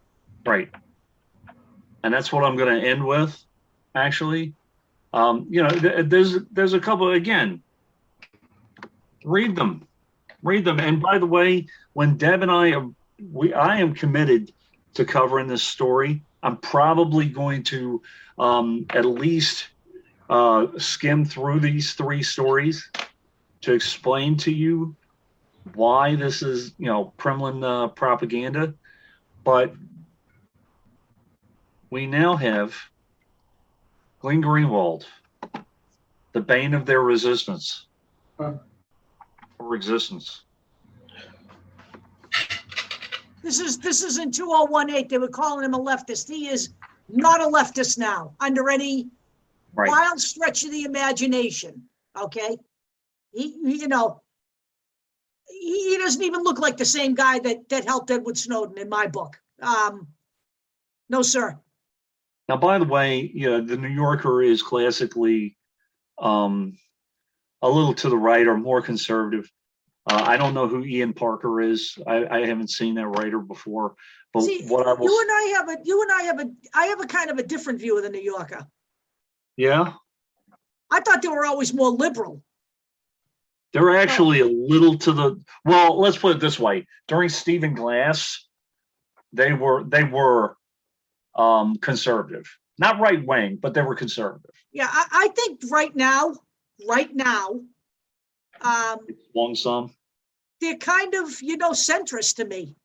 Right. And that's what I'm going to end with, actually. There's a couple, again, read them. And by the way, when Deb and I am committed to covering this story. I'm probably going to at least skim through these 3 stories to explain to you why this is, Kremlin propaganda. But we now have Glenn Greenwald, the bane of their resistance or existence. This is in 2018. They were calling him a leftist. He is not a leftist now, under any wild stretch of the imagination. Okay, he doesn't even look like the same guy that helped Edward Snowden in my book. No, sir. Now, by the way, the New Yorker is classically a little to the right or more conservative. I don't know who Ian Parker is. I haven't seen that writer before. But See, what I will, I have a kind of a different view of the New Yorker. yeah, I thought they were always more liberal. they're actually a little to the, well, let's put it this way. During Stephen Glass, they were conservative. Not right wing, but they were conservative. Yeah, I think right now, Long some. they're kind of, centrist to me.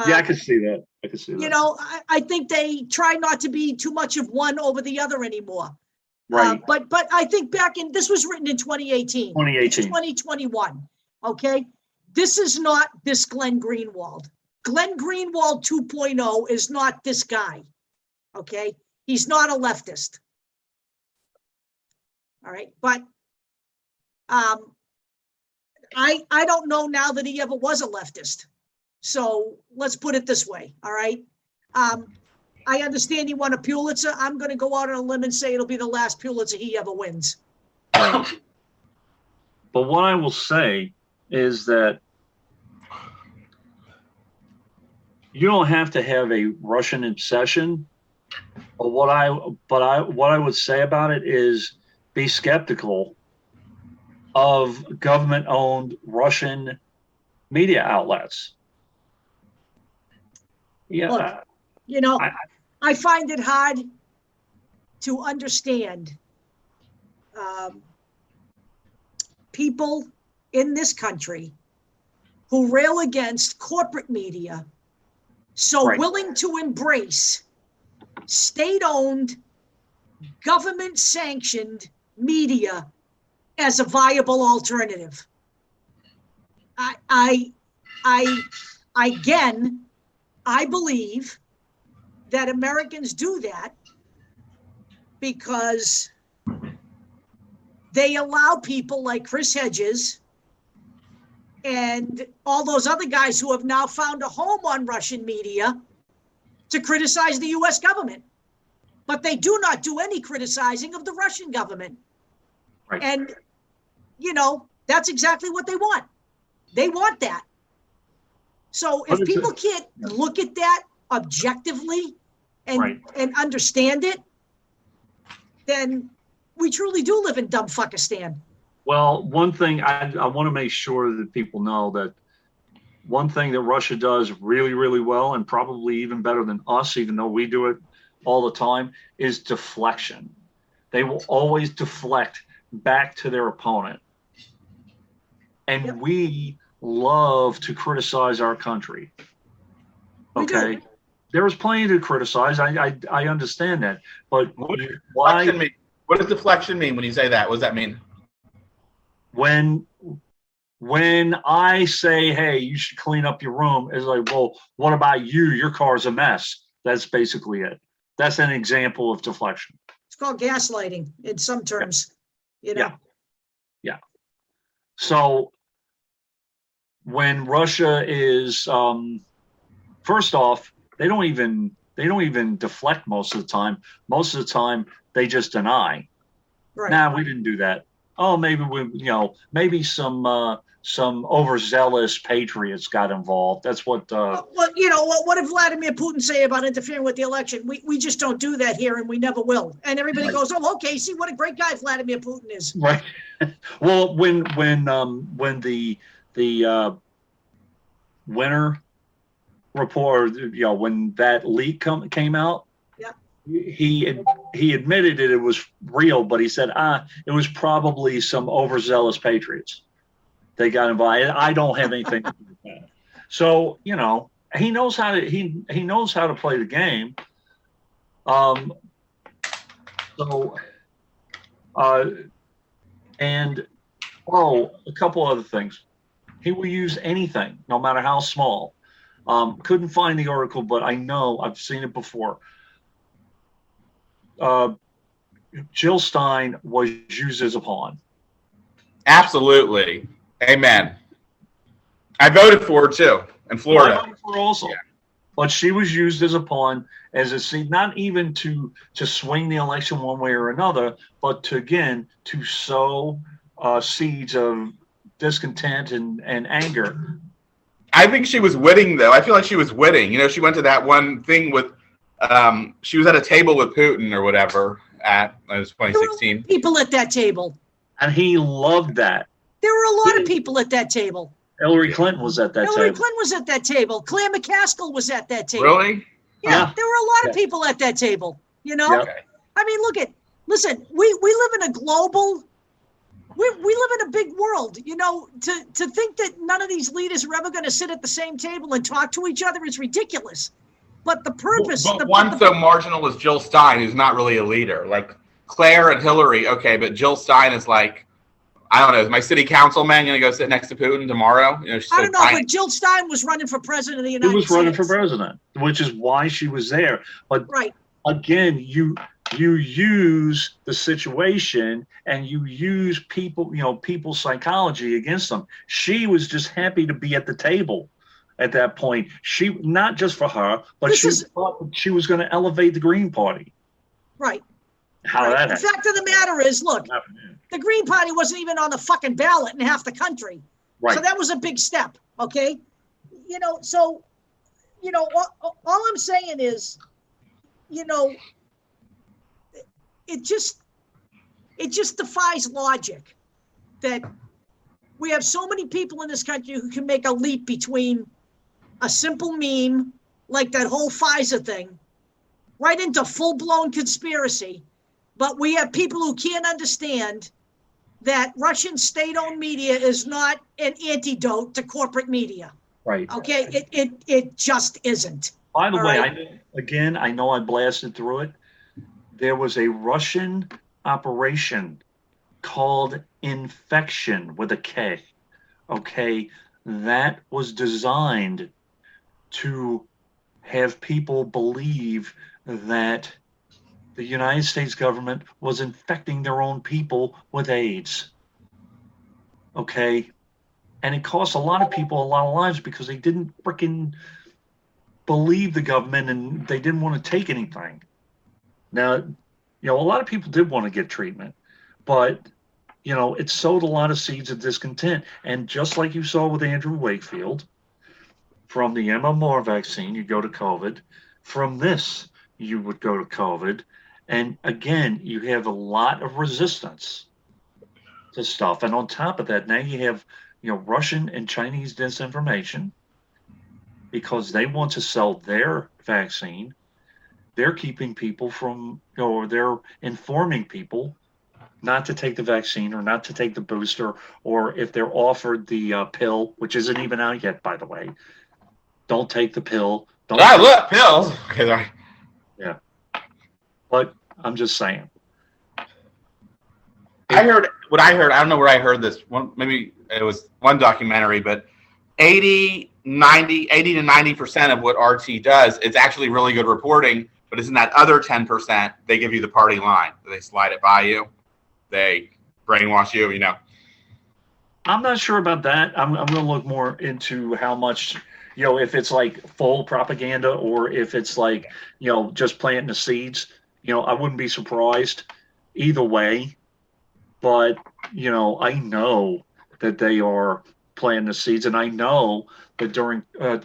Yeah, I could see that. I could see that. I think they try not to be too much of one over the other anymore. Right. But I think this was written in 2018. 2018. It's 2021. Okay. This is not this Glenn Greenwald. Glenn Greenwald 2.0 is not this guy. Okay. He's not a leftist. All right. But I don't know now that he ever was a leftist. So let's put it this way. All right. I understand he won a Pulitzer. I'm going to go out on a limb and say it'll be the last Pulitzer he ever wins. But what I will say is that you don't have to have a Russian obsession. But what I would say about it is be skeptical of government-owned Russian media outlets. Yeah. Look, I find it hard to understand people in this country who rail against corporate media, so Right. willing to embrace state-owned, government-sanctioned media as a viable alternative. I believe that Americans do that because they allow people like Chris Hedges and all those other guys who have now found a home on Russian media to criticize the US government. But they do not do any criticizing of the Russian government. Right. And, that's exactly what they want. They want that. So if people can't look at that objectively and understand it, then we truly do live in dumb fuckistan. Well, one thing I want to make sure that people know that one thing that Russia does really, really well, and probably even better than us, even though we do it all the time, is deflection. They will always deflect back to their opponent. And we love to criticize our country. Okay. There's plenty to criticize. I understand that. But what does why? deflection mean when you say that? What does that mean? When I say, hey, you should clean up your room, it's like, well, what about you? Your car's a mess. That's basically it. That's an example of deflection. It's called gaslighting in some terms. Yeah. So when Russia is, first off, they don't even deflect most of the time. Most of the time, they just deny. Right. Nah, we didn't do that. Oh, maybe maybe some overzealous patriots got involved. That's what. Well, what did Vladimir Putin say about interfering with the election? We just don't do that here, and we never will. And everybody goes, "Oh, okay. See what a great guy Vladimir Putin is." Right. Well, when the winter report, when that leak came out, he admitted it was real, but he said, it was probably some overzealous patriots. They got invited. I don't have anything to do with that. So, he knows how to play the game. And a couple other things. He will use anything, no matter how small. Couldn't find the article, but I know I've seen it before. Jill Stein was used as a pawn. Absolutely. Amen. I voted for her too in Florida. I voted for her also. Yeah. But she was used as a pawn, as a seed, not even to swing the election one way or another, but to sow seeds of discontent and anger. I think she was witting, though. I feel like she was witting. You know, she went to that one thing with, she was at a table with Putin or whatever it was 2016. People at that table. And he loved that. There were a lot of people at that table. Hillary Clinton was at that Hillary table. Clinton was at that table. Claire McCaskill was at that table. Really? Yeah, there were a lot of people at that table, you know? Okay. I mean, listen, we live in a global, we live in a big world, you know, to think that none of these leaders are ever going to sit at the same table and talk to each other is ridiculous. But the purpose. But one so marginal as Jill Stein, who's not really a leader. Like Claire and Hillary, okay, but Jill Stein is like, I don't know, is my city councilman going to go sit next to Putin tomorrow? You know, she's I don't know, but Jill Stein was running for president of the United States. She was running for president, which is why she was there. But right. Again, you use the situation and you use people, you know, people's psychology against them. She was just happy to be at the table at that point. She, not just for her, but she thought she was going to elevate the Green Party. Right. How that happened. The fact of the matter is, look, the Green Party wasn't even on the fucking ballot in half the country. Right. So that was a big step, okay? You know, so, you know, all I'm saying is, you know, it just defies logic that we have so many people in this country who can make a leap between a simple meme, like that whole Pfizer thing, right into full-blown conspiracy. But we have people who can't understand that Russian state-owned media is not an antidote to corporate media. Right. Okay. It just isn't. By the way, I know I blasted through it. There was a Russian operation called Infection with a K. Okay. That was designed to have people believe that the United States government was infecting their own people with AIDS. Okay. And it cost a lot of people a lot of lives because they didn't freaking believe the government and they didn't want to take anything. Now, you know, a lot of people did want to get treatment, but, you know, it sowed a lot of seeds of discontent. And just like you saw with Andrew Wakefield, from the MMR vaccine, you go to COVID. From this, you would go to COVID. And again, you have a lot of resistance to stuff. And on top of that, now you have, you know, Russian and Chinese disinformation because they want to sell their vaccine. They're keeping people from, you know, or they're informing people not to take the vaccine or not to take the booster, or if they're offered the pill, which isn't even out yet, by the way, don't take the pill. I love pills. Okay, yeah. But I'm just saying. I heard, I don't know where I heard this. Maybe it was one documentary, but 80 to 90% of what RT does, it's actually really good reporting, but it's in that other 10%, they give you the party line. They slide it by you. They brainwash you, you know. I'm not sure about that. I'm going to look more into how much, you know, if it's like full propaganda or if it's like, you know, just planting the seeds. You know, I wouldn't be surprised either way. But, you know, I know that they are planting the seeds. And I know that during the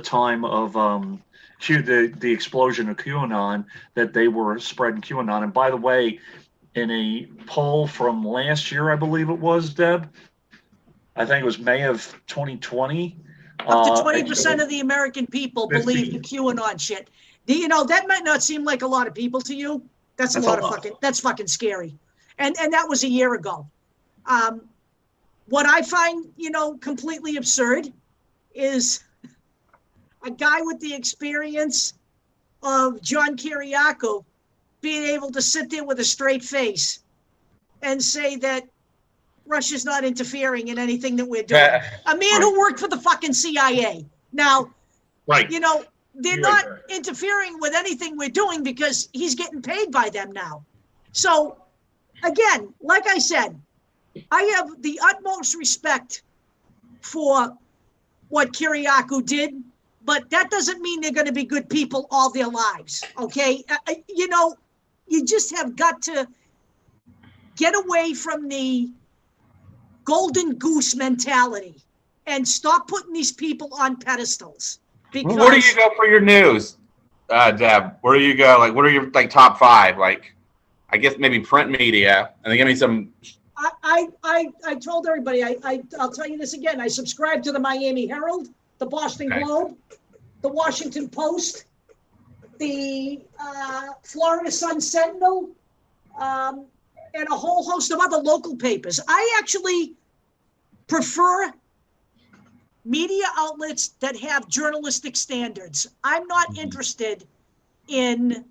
time of the explosion of QAnon, that they were spreading QAnon. And by the way, in a poll from last year, I believe it was, Deb, I think it was May of 2020. Up to 20% of the American people believe the QAnon shit. You know, that might not seem like a lot of people to you. That's fucking scary. And that was a year ago. What I find, you know, completely absurd is a guy with the experience of John Kiriakou being able to sit there with a straight face and say that Russia's not interfering in anything that we're doing. A man who worked for the fucking CIA. Now, you know, they're not interfering with anything we're doing because he's getting paid by them now. So, again, like I said, I have the utmost respect for what Kiriakou did, but that doesn't mean they're going to be good people all their lives, okay? You know, you just have got to get away from the golden goose mentality and stop putting these people on pedestals. Because Where do you go for your news, Deb? Where do you go? Like, what are your like top 5? Like, I guess maybe print media, and then give me some. I told everybody, I'll tell you this again. I subscribe to the Miami Herald, the Boston Globe, the Washington Post, the Florida Sun Sentinel, and a whole host of other local papers. I actually prefer media outlets that have journalistic standards. I'm not interested in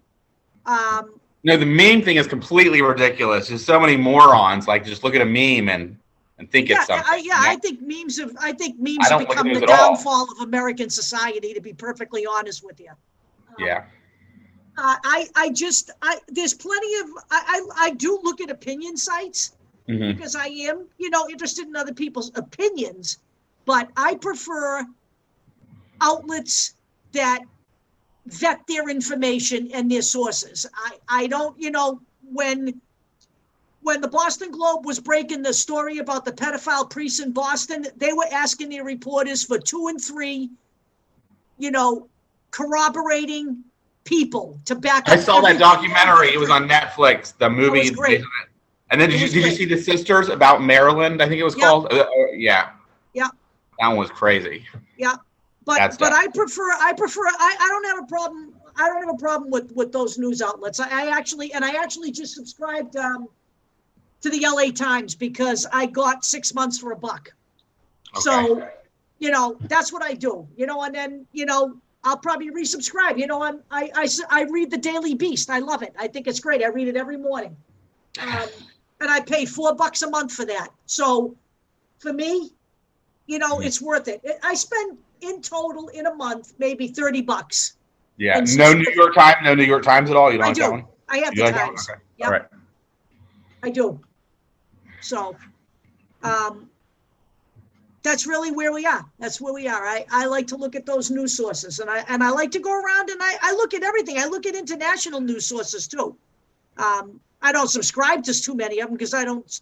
No, the meme thing is completely ridiculous. There's so many morons like just look at a meme and think it's something. I think memes have don't become look at the those at all. downfall of American society, to be perfectly honest with you. Yeah. There's plenty of, I do look at opinion sites because I am, interested in other people's opinions, but I prefer outlets that vet their information and their sources. I don't, when the Boston Globe was breaking the story about the pedophile priest in Boston, they were asking their reporters for 2 and 3, corroborating people to back up. I saw that documentary. It was on Netflix. The movie. It was great. And then did you see The Sisters about Maryland? I think it was called. Yeah. Yeah. That one was crazy. Yeah. But I don't have a problem. I don't have a problem with those news outlets. I actually just subscribed to the LA Times because I got 6 months for $1. Okay. So, that's what I do. And then I'll probably resubscribe. I read the Daily Beast. I love it. I think it's great. I read it every morning, and I pay $4 a month for that. So, for me, it's worth it. I spend in total in a month maybe $30. Yeah. No New York Times. No New York Times at all. You don't like that one? I have you the like Times. Okay. Yep. All right. I do. So, that's really where we are. That's where we are. I like to look at those news sources, and I like to go around and I look at everything. I look at international news sources too. I don't subscribe to too many of them because I don't.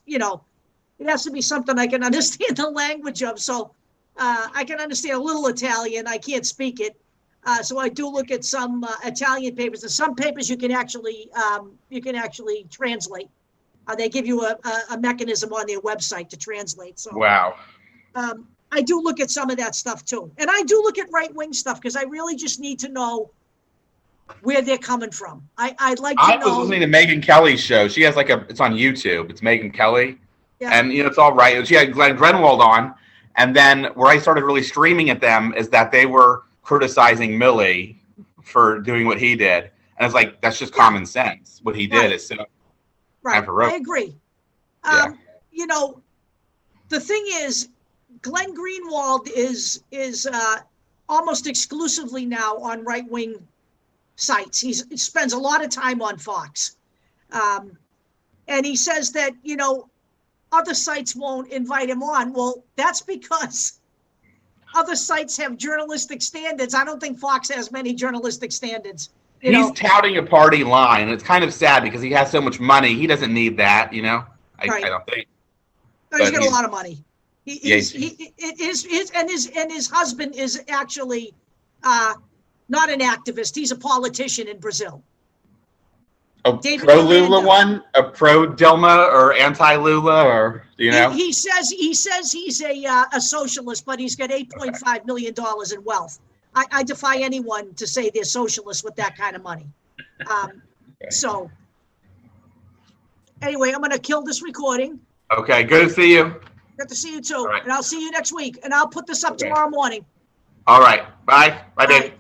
It has to be something I can understand the language of. So I can understand a little Italian. I can't speak it. So I do look at some Italian papers, and some papers you can actually translate. They give you a mechanism on their website to translate. So wow. I do look at some of that stuff too, and I do look at right-wing stuff because I really just need to know where they're coming from. I'd like to know. I was listening to Megyn Kelly's show. She has it's on YouTube. It's Megyn Kelly, and it's all right. She had Glenn Greenwald on, and then where I started really screaming at them is that they were criticizing Milley for doing what he did, and it's like that's just common sense. What he did is so. Right, I agree. The thing is, Glenn Greenwald is almost exclusively now on right-wing sites. He spends a lot of time on Fox. And he says that, other sites won't invite him on. Well, that's because other sites have journalistic standards. I don't think Fox has many journalistic standards. He's touting a party line. It's kind of sad because he has so much money. He doesn't need that, I don't think. No, he's got a lot of money. His husband is actually not an activist. He's a politician in Brazil. A pro-Lula one? A pro-Dilma or anti-Lula, or do you know? He says he's a socialist, but he's got $8.5 million in wealth. I defy anyone to say they're socialists with that kind of money. So, anyway, I'm going to kill this recording. Okay, good to see you. Good to see you too. Right. And I'll see you next week. And I'll put this up tomorrow morning. All right. Bye. Bye, Dave.